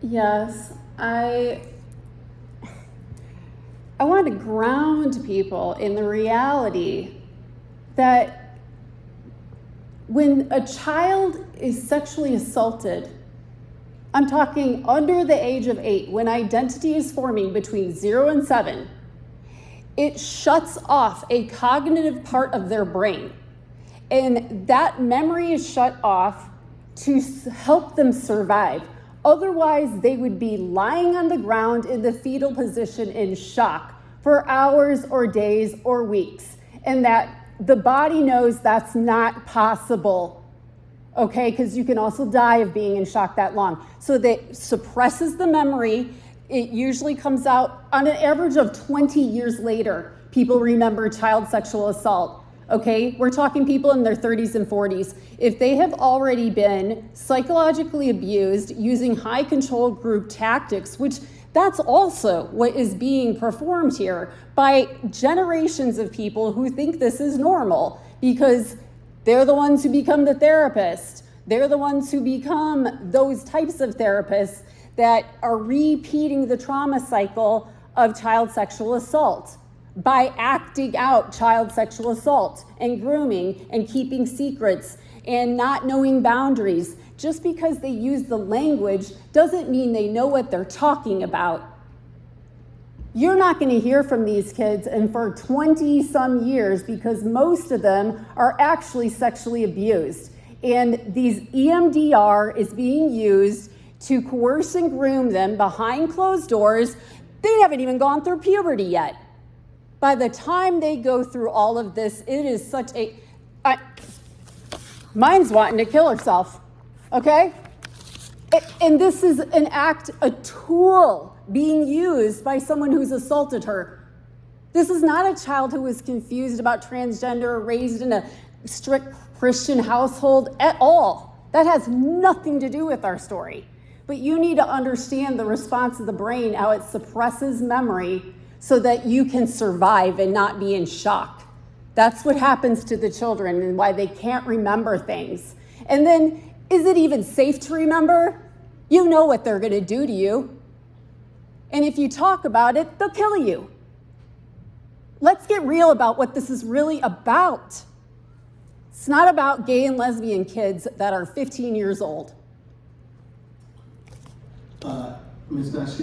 Yes, I want to ground people in the reality that when a child is sexually assaulted, I'm talking under the age of 8, when identity is forming between 0 and 7, it shuts off a cognitive part of their brain. And that memory is shut off to help them survive. Otherwise, they would be lying on the ground in the fetal position in shock for hours or days or weeks. And that the body knows that's not possible. Okay, because you can also die of being in shock that long. So that suppresses the memory. It usually comes out on an average of 20 years later. People remember child sexual assault. Okay, we're talking people in their 30s and 40s. If they have already been psychologically abused using high control group tactics, which that's also what is being performed here by generations of people who think this is normal because they're the ones who become the therapist. They're the ones who become those types of therapists that are repeating the trauma cycle of child sexual assault by acting out child sexual assault and grooming and keeping secrets and not knowing boundaries. Just because they use the language doesn't mean they know what they're talking about. You're not going to hear from these kids and for 20 some years because most of them are actually sexually abused. And these EMDR is being used to coerce and groom them behind closed doors. They haven't even gone through puberty yet. By the time they go through all of this, it is such a... mine's wanting to kill herself, okay? And this is an act, a tool being used by someone who's assaulted her. This is not a child who was confused about transgender or raised in a strict Christian household at all. That has nothing to do with our story. But you need to understand the response of the brain, how it suppresses memory so that you can survive and not be in shock. That's what happens to the children and why they can't remember things. And then, is it even safe to remember? You know what they're going to do to you. And if you talk about it, they'll kill you. Let's get real about what this is really about. It's not about gay and lesbian kids that are 15 years old. Ms. Nash,